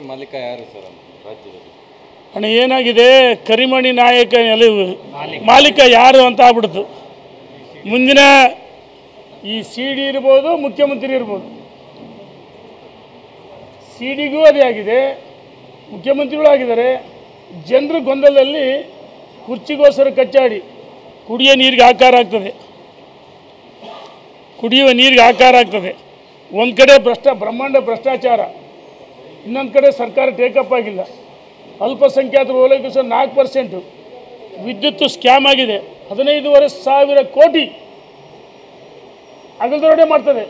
ಮಾಲೀಕ ಯಾರು ಸರ್ ರಾಜ್ಯದಲ್ಲಿ? ಅಣ್ಣ ಏನಾಗಿದೆ, ಕರಿಮಣಿ ನಾಯಕ ಮಾಲೀಕ ಯಾರು ಅಂತ ಆಗ್ಬಿಡ್ತು. ಮುಂದಿನ ಈ ಸಿ ಡಿ ಇರ್ಬೋದು, ಮುಖ್ಯಮಂತ್ರಿ ಇರ್ಬೋದು. ಸಿ ಡಿಗೂ ಅದೇ ಆಗಿದೆ, ಮುಖ್ಯಮಂತ್ರಿಗಳು ಆಗಿದ್ದಾರೆ. ಜನರು ಗೊಂದಲದಲ್ಲಿ ಕುರ್ಚಿಗೋಸ್ಕರ ಕಚ್ಚಾಡಿ ಕುಡಿಯೋ ನೀರಿಗೆ ಆಕಾರ ಆಗ್ತದೆ, ಕುಡಿಯುವ ನೀರಿಗೆ ಆಕಾರ ಆಗ್ತದೆ. ಒಂದು ಕಡೆ ಬ್ರಹ್ಮಾಂಡ ಭ್ರಷ್ಟಾಚಾರ, ಇನ್ನೊಂದು ಕಡೆ ಸರ್ಕಾರ ಟೇಕಪ್ ಆಗಿಲ್ಲ. ಅಲ್ಪಸಂಖ್ಯಾತರು ಓಲೈಕೆ 4%, ವಿದ್ಯುತ್ ಸ್ಕ್ಯಾಮ್ ಆಗಿದೆ, 15,500 ಕೋಟಿ ಅಗಲದೊಡೆ ಮಾಡ್ತದೆ.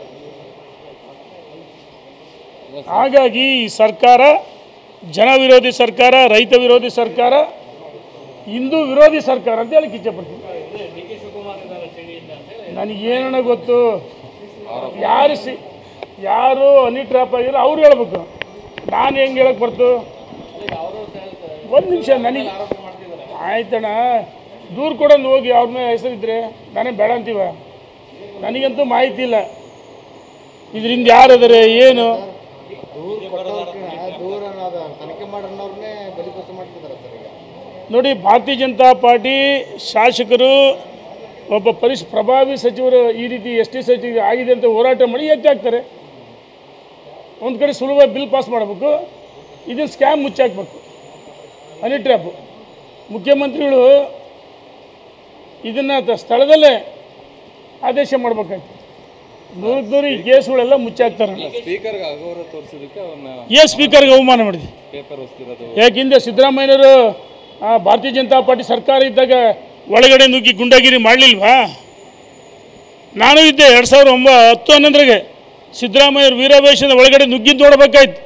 ಹಾಗಾಗಿ ಈ ಸರ್ಕಾರ ಜನ ವಿರೋಧಿ ಸರ್ಕಾರ, ರೈತ ವಿರೋಧಿ ಸರ್ಕಾರ, ಹಿಂದೂ ವಿರೋಧಿ ಸರ್ಕಾರ ಅಂತ ಹೇಳಕ್ಕೆ ಇಚ್ಛೆಪಡ್ತೀನಿ. ನನಗೇನಣ್ಣ ಗೊತ್ತು, ಯಾರು ಹನಿ ಟ್ರಾಪ್ ಆಗಿಲ್ಲ ಅವ್ರು ಹೇಳ್ಬೇಕು, ನಾನು ಹೆಂಗೆ ಹೇಳಕ್ಕೆ ಬರ್ತು? ಒಂದು ನಿಮಿಷ, ನನಗೆ ಆಯ್ತಣ್ಣ, ದೂರು ಕೊಡೋದು ಹೋಗಿ ಅವ್ರ ಮೇಲೆ ಹೆಸರಿದ್ರೆ ನಾನೇ ಬೇಡ ಅಂತೀವ. ನನಗಂತೂ ಮಾಹಿತಿ ಇಲ್ಲ ಇದರಿಂದ ಯಾರದರೆ ಏನು. ನೋಡಿ, ಭಾರತೀಯ ಜನತಾ ಪಾರ್ಟಿ ಶಾಸಕರು ಒಬ್ಬ ಪ್ರಭಾವಿ ಸಚಿವರು ಈ ರೀತಿ ST ಸಚಿವರು ಆಗಿದೆ ಅಂತ ಹೋರಾಟ ಮಾಡಿ ಎತ್ತಿ ಹಾಕ್ತಾರೆ. ಒಂದು ಕಡೆ ಸುಲಭ ಬಿಲ್ ಪಾಸ್ ಮಾಡಬೇಕು, ಇದನ್ನು ಸ್ಕ್ಯಾಮ್ ಮುಚ್ಚಾಕಬೇಕು, ಹನಿ ಟ್ರ್ಯಾಪು. ಮುಖ್ಯಮಂತ್ರಿಗಳು ಇದನ್ನು ಸ್ಥಳದಲ್ಲೇ ಆದೇಶ ಮಾಡಬೇಕಾಯ್ತು. 100 ಈ ಕೇಸ್ಗಳೆಲ್ಲ ಮುಚ್ಚಾಕ್ತಾರೆ. ಸ್ಪೀಕರ್ಗೆ ಅವಮಾನ ಮಾಡಿದೆ. ಯಾಕೆ ಹಿಂದೆ ಸಿದ್ದರಾಮಯ್ಯನವರು ಭಾರತೀಯ ಜನತಾ ಪಾರ್ಟಿ ಸರ್ಕಾರ ಇದ್ದಾಗ ಒಳಗಡೆ ನುಗ್ಗಿ ಗುಂಡಾಗಿರಿ ಮಾಡಲಿಲ್ವಾ? ನಾನು ಇದ್ದೆ 2010-11ಗೆ ಸಿದ್ದರಾಮಯ್ಯರು ವೀರಾವೇಶದ ಒಳಗಡೆ ನುಗ್ಗಿದ್ದು ನೋಡಬೇಕಾಯ್ತು.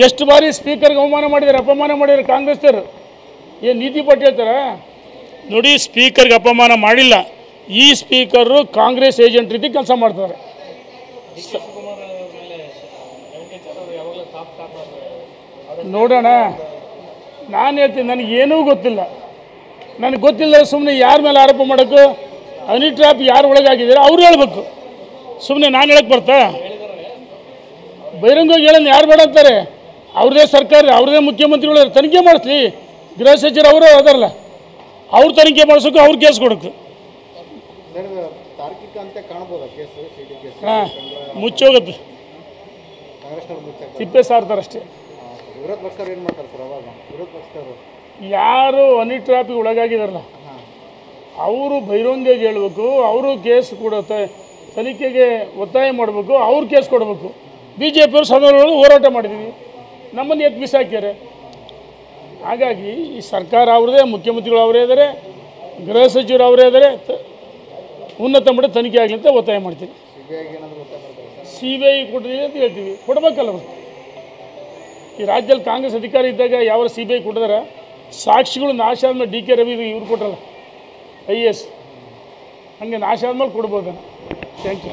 ಎಷ್ಟು ಬಾರಿ ಸ್ಪೀಕರ್ಗೆ ಅವಮಾನ ಮಾಡಿದ್ದಾರೆ, ಅಪಮಾನ ಮಾಡಿದ್ದಾರೆ ಕಾಂಗ್ರೆಸ್ನವರು. ಏನು ನೀತಿ ಪಟ್ಟು ಹೇಳ್ತಾರ? ನೋಡಿ, ಸ್ಪೀಕರ್ಗೆ ಅಪಮಾನ ಮಾಡಿಲ್ಲ. ಈ ಸ್ಪೀಕರು ಕಾಂಗ್ರೆಸ್ ಏಜೆಂಟ್ ರೀತಿ ಕೆಲಸ ಮಾಡ್ತಾರೆ. ನೋಡೋಣ, ನಾನು ಹೇಳ್ತೀನಿ, ನನಗೇನೂ ಗೊತ್ತಿಲ್ಲ. ನನಗೆ ಗೊತ್ತಿಲ್ಲ ಸುಮ್ಮನೆ ಯಾರ ಮೇಲೆ ಆರೋಪ ಮಾಡೋಕ್ಕೂ. ಹನಿ ಟ್ರ್ಯಾಪ್ ಯಾರು ಒಳಗಾಗಿದ್ದಾರೆ ಅವ್ರು ಹೇಳ್ಬೇಕು, ಸುಮ್ಮನೆ ನಾನು ಹೇಳಕ್ಕೆ ಬರ್ತಾ? ಬಹಿರಂಗವಾಗಿ ಹೇಳೋಣ, ಯಾರು ಬೇಡ ಅಂತಾರೆ? ಅವ್ರದ್ದೇ ಸರ್ಕಾರ, ಅವ್ರದ್ದೇ ಮುಖ್ಯಮಂತ್ರಿಗಳು ತನಿಖೆ ಮಾಡಿಸ್ಲಿ. ಗೃಹ ಸಚಿವರು ಅವರು ಅದರಲ್ಲ, ಅವ್ರು ತನಿಖೆ ಮಾಡಿಸೋಕೆ ಅವ್ರು ಕೇಸ್ ಕೊಡೋಕ್ಕೆ. ಹಾಂ, ಮುಚ್ಚೋಗುತ್ತೆ, ತಿಪ್ಪೆ ಸಾರ್ತಾರಷ್ಟೇ. ಯಾರು ಹನಿ ಟ್ರಾಫಿಕ್ ಒಳಗಾಗಿದಾರಲ್ಲ ಅವರು ಬಹಿರಂಗವಾಗಿ ಹೇಳಬೇಕು, ಅವರು ಕೇಸ್ ಕೊಡುತ್ತೆ, ತನಿಖೆಗೆ ಒತ್ತಾಯ ಮಾಡಬೇಕು, ಅವ್ರು ಕೇಸ್ ಕೊಡಬೇಕು. BJಪಿಯವರು ಸದನಗಳು ಹೋರಾಟ ಮಾಡಿದ್ದೀವಿ, ನಮ್ಮನ್ನು ಎತ್ತು ಬಿಸಾಕ್ಯಾರೆ. ಹಾಗಾಗಿ ಈ ಸರ್ಕಾರ ಅವರದೇ, ಮುಖ್ಯಮಂತ್ರಿಗಳು ಅವರೇ ಇದ್ದಾರೆ, ಗೃಹ ಸಚಿವರು ಅವರೇ ಇದ್ದಾರೆ. ಉನ್ನತ ಮಟ್ಟ ತನಿಖೆ ಆಗಲಿ ಅಂತ ಒತ್ತಾಯ ಮಾಡ್ತೀವಿ. CBI ಕೊಟ್ಟಿದ್ದೀವಿ ಅಂತ ಹೇಳ್ತೀವಿ, ಕೊಡಬೇಕಲ್ಲ. ಈ ರಾಜ್ಯದಲ್ಲಿ ಕಾಂಗ್ರೆಸ್ ಅಧಿಕಾರ ಇದ್ದಾಗ ಯಾವ CBI ಕೊಟ್ಟಿದಾರ? ಸಾಕ್ಷಿಗಳು ನಾಶ ಆದಮೇಲೆ DK ರವಿ ಇವ್ರು ಕೊಟ್ಟರಲ್ಲ IAS, ಹಂಗೆ ನಾಶ ಆದಮೇಲೆ ಕೊಡ್ಬೋದನ್ನು. Thank you.